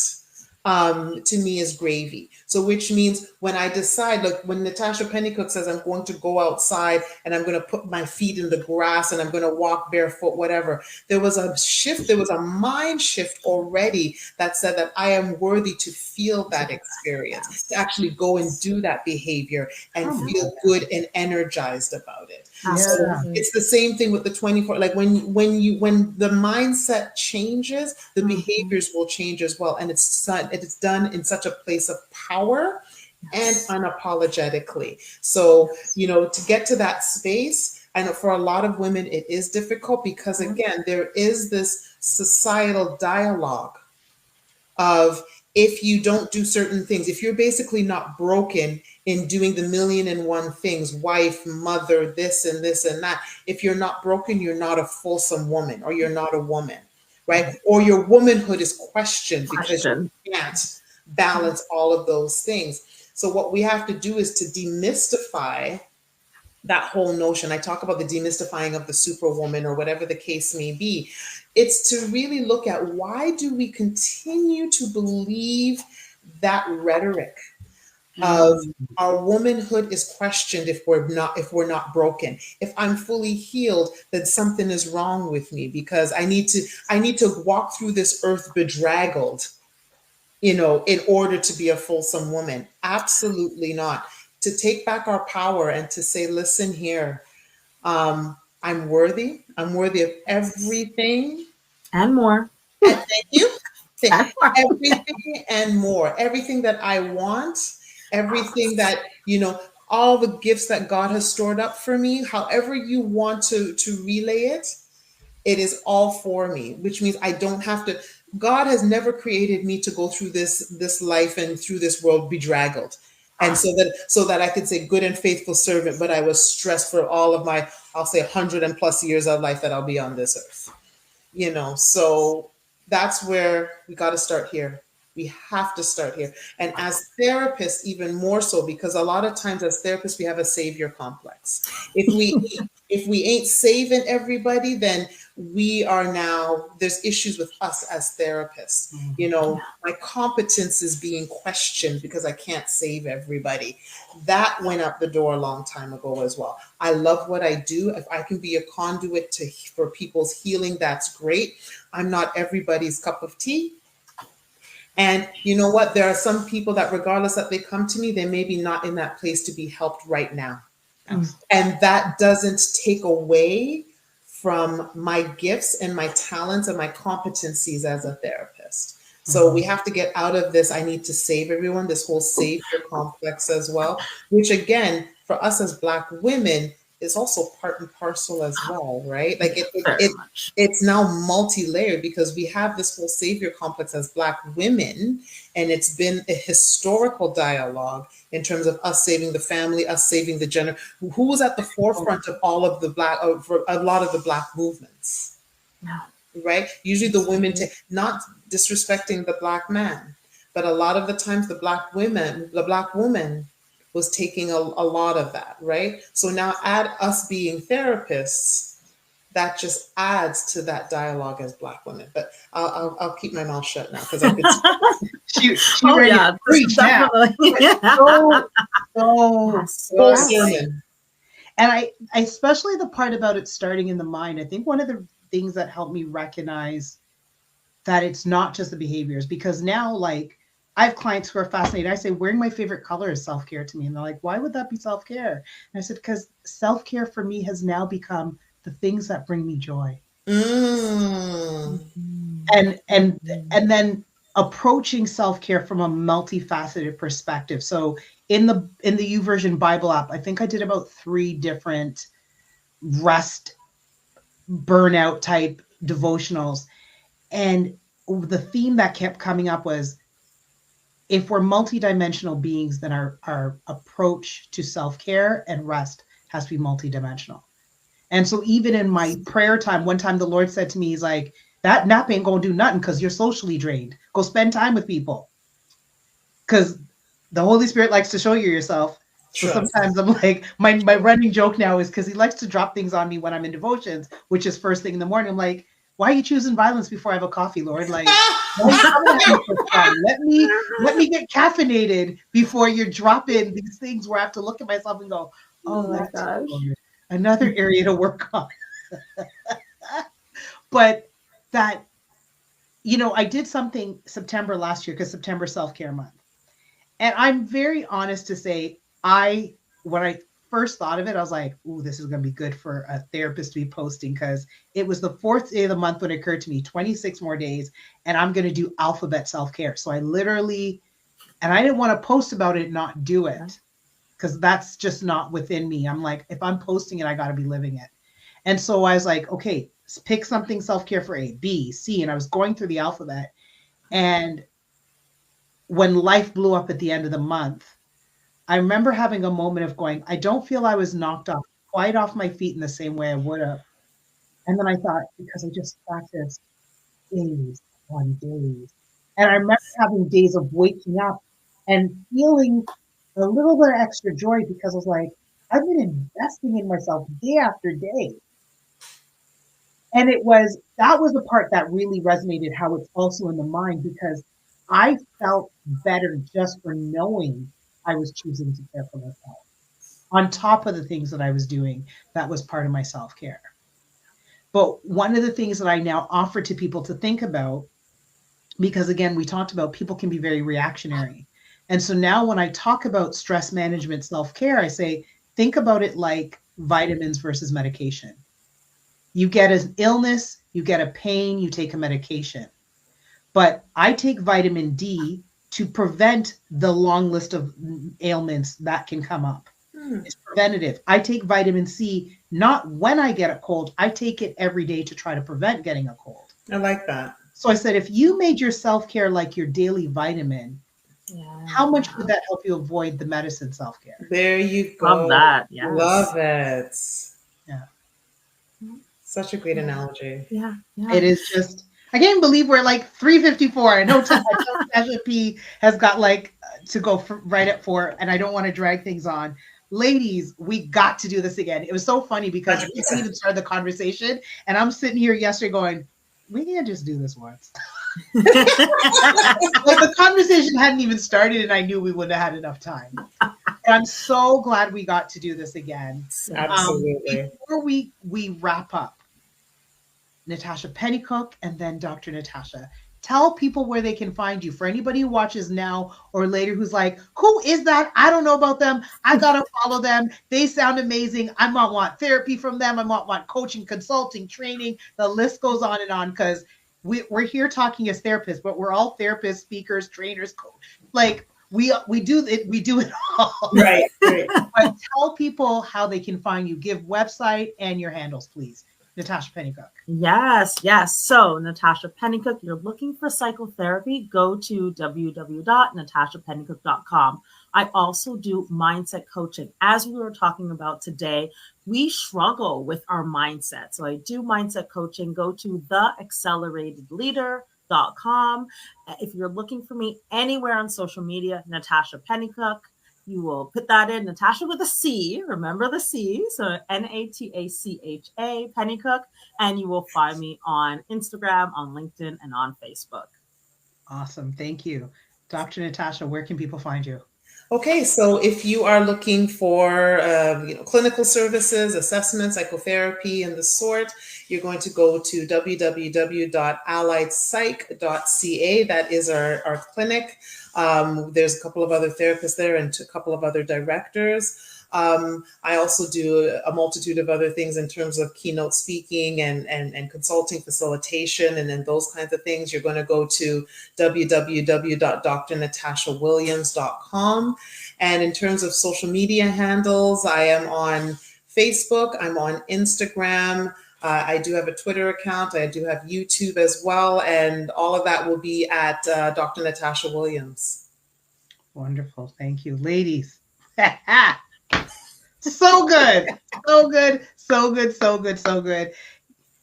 to me, is gravy. So which means when I decide, like when Natasha Pennycooke says I'm going to go outside and I'm going to put my feet in the grass and I'm going to walk barefoot, whatever, there was a shift, there was a mind shift already that said that I am worthy to feel that experience, to Yes. actually go and do that behavior and Come feel on. good and energized about it. So Yeah. Absolutely. it's the same thing with the 24, like when the mindset changes, the Mhm. behaviors will change as well. And it's done in such a place of power and Yes. unapologetically. So, to get to that space, and for a lot of women, it is difficult because, Mhm. again, there is this societal dialogue of, if you don't do certain things, if you're basically not broken in doing the million and one things, wife, mother, this and this and that, if you're not broken, you're not a fulsome woman, or you're not a woman, right? Or your womanhood is questioned because Question. you can't balance all of those things. So what we have to do is to demystify that whole notion. I talk about the demystifying of the superwoman, or whatever the case may be. It's to really look at, why do we continue to believe that rhetoric of Mm. our womanhood is questioned if we're not broken. If I'm fully healed, then something is wrong with me, because I need to walk through this earth bedraggled, in order to be a fulsome woman. Absolutely not. To take back our power and to say, listen here, I'm worthy. I'm worthy of Yes. everything. And more. And thank you. And more. Everything and more. Everything that I want, everything that, all the gifts that God has stored up for me, however you want to relay it, it is all for me, which means I don't have to. God has never created me to go through this life and through this world bedraggled. And so that I could say, good and faithful servant, but I was stressed for all of my, I'll say, 100 and plus years of life that I'll be on this earth. So that's where we got to start here. We have to start here. And as therapists, even more so, because a lot of times as therapists, we have a savior complex. If we ain't saving everybody, then we are now, there's issues with us as therapists. You know, my competence is being questioned because I can't save everybody. That went out the door a long time ago as well. I love what I do. If I can be a conduit for people's healing, that's great. I'm not everybody's cup of tea. And you know what? There are some people that, regardless that they come to me, they may be not in that place to be helped right now. And that doesn't take away from my gifts and my talents and my competencies as a therapist. So we have to get out of this, I need to save everyone, this whole savior complex as well, which again, for us as Black women, is also part and parcel as well, right? Like it's now multi-layered because we have this whole savior complex as Black women, and it's been a historical dialogue in terms of us saving the family, us saving the gender. Who was at the forefront of all of the Black, for a lot of the Black movements? Right? Usually the women, not disrespecting the Black man, but a lot of the times the Black woman was taking a lot of that, right? So now add us being therapists, that just adds to that dialogue as Black women. But I'll keep my mouth shut now because I could. She ready to preach definitely. So sermon. And I especially the part about it starting in the mind. I think one of the things that helped me recognize that it's not just the behaviors, because now, like, I have clients who are fascinated. I say, wearing my favorite color is self-care to me. And they're like, why would that be self-care? And I said, because self-care for me has now become the things that bring me joy. And then approaching self-care from a multifaceted perspective. So in the YouVersion Bible app, I think I did about 3 different rest burnout type devotionals. And the theme that kept coming up was, if we're multidimensional beings, then our approach to self-care and rest has to be multidimensional. And so even in my prayer time, one time the Lord said to me, he's like, that nap ain't gonna do nothing because you're socially drained. Go spend time with people. Because the Holy Spirit likes to show you yourself. So sometimes I'm like, my running joke now is because he likes to drop things on me when I'm in devotions, which is first thing in the morning. I'm like, why are you choosing violence before I have a coffee, Lord? Like, let me get caffeinated before you're dropping these things where I have to look at myself and go, oh my gosh, another area to work on. But that, I did something September last year, because September self-care month. And I'm very honest to say, when I first thought of it, I was like, ooh, this is going to be good for a therapist to be posting, because it was the 4th day of the month when it occurred to me, 26 more days, and I'm going to do alphabet self-care. So I literally, and I didn't want to post about it, not do it, because that's just not within me. I'm like, if I'm posting it, I got to be living it. And so I was like, okay, pick something self-care for A, B, C. And I was going through the alphabet. And when life blew up at the end of the month, I remember having a moment of going, I don't feel I was knocked quite off my feet in the same way I would have. And then I thought, because I just practiced days on days. And I remember having days of waking up and feeling a little bit of extra joy, because I was like, I've been investing in myself day after day. And that was the part that really resonated, how it's also in the mind, because I felt better just for knowing I was choosing to care for myself, on top of the things that I was doing that was part of my self-care. But one of the things that I now offer to people to think about, because again, we talked about people can be very reactionary. And so now when I talk about stress management, self-care, I say, think about it like vitamins versus medication. You get an illness, you get a pain, you take a medication. But I take vitamin D to prevent the long list of ailments that can come up. It's preventative. I take vitamin C not when I get a cold. I take it every day to try to prevent getting a cold. I like that. So I said, if you made your self-care like your daily vitamin, how much would that help you avoid the medicine self-care? There you go. Love that. Yes. Love it. Yeah. Such a great analogy. Yeah. It is just, I can't believe we're like 3:54. I know Natasha P has got like to go right at 4, and I don't want to drag things on. Ladies, we got to do this again. It was so funny because we didn't 100%. even start the conversation, and I'm sitting here yesterday going, we can't just do this once. Like the conversation hadn't even started, and I knew we wouldn't have had enough time. And I'm so glad we got to do this again. Absolutely. Before we wrap up, Natasha Pennycooke and then Dr. Natasha. Tell people where they can find you. For anybody who watches now or later who's like, who is that? I don't know about them. I got to follow them. They sound amazing. I might want therapy from them. I might want coaching, consulting, training. The list goes on and on because we're here talking as therapists, but we're all therapists, speakers, trainers, like we do it all. Right. Right. But tell people how they can find you. Give website and your handles, please. Natasha Pennycooke. Yes. So, Natasha Pennycooke, you're looking for psychotherapy, go to www.natashapennycooke.com. I also do mindset coaching. As we were talking about today, we struggle with our mindset. So, I do mindset coaching. Go to theacceleratedleader.com. If you're looking for me anywhere on social media, Natasha Pennycooke. You will put that in Natasha with a C. Remember the C. So Natacha, Pennycooke. And you will find me on Instagram, on LinkedIn, and on Facebook. Awesome. Thank you. Dr. Natasha, where can people find you? Okay, so if you are looking for clinical services, assessment, psychotherapy, and the sort, you're going to go to www.alliedpsych.ca. That is our clinic. There's a couple of other therapists there and a couple of other directors. I also do a multitude of other things in terms of keynote speaking and consulting, facilitation, and then those kinds of things. You're going to go to www.drnatashawilliams.com. And in terms of social media handles, I am on Facebook, I'm on Instagram. I do have a Twitter account. I do have YouTube as well. And all of that will be at Dr. Natasha Williams. Wonderful. Thank you. Ladies. So good. So good. So good. So good. So good.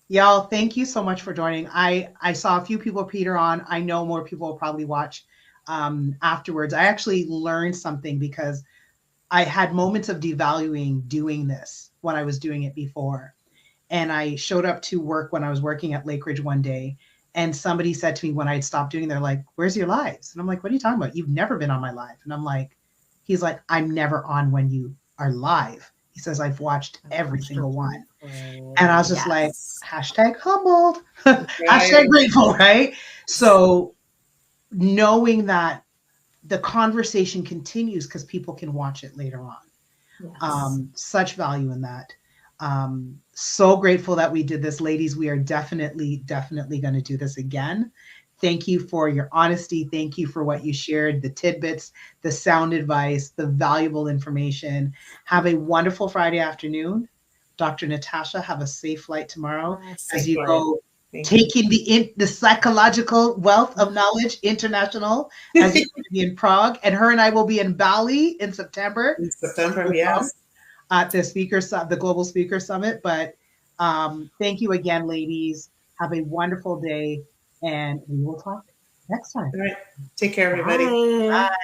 Y'all, thank you so much for joining. I saw a few people peter on. I know more people will probably watch afterwards. I actually learned something because I had moments of devaluing doing this when I was doing it before. And I showed up to work when I was working at Lake Ridge one day. And somebody said to me when I'd stopped doing, they're like, where's your lives? And I'm like, what are you talking about? You've never been on my live. And I'm like, he's like, I'm never on when you are live. He says, I've watched every single one. And I was just like, hashtag humbled, hashtag grateful, right? So knowing that the conversation continues because people can watch it later on. Yes. Such value in that. So grateful that we did this, ladies. We are definitely going to do this again. Thank you for your honesty. Thank you for what you shared, the tidbits, the sound advice, the valuable information. Have a wonderful Friday afternoon. Dr. Natasha, have a safe flight tomorrow as you go taking the psychological wealth of knowledge international as you be in Prague. And her and I will be in Bali in September. Yes. At the Global Speaker Summit. But thank you again, ladies. Have a wonderful day, and we will talk next time. All right. Take care, everybody. Bye. Bye.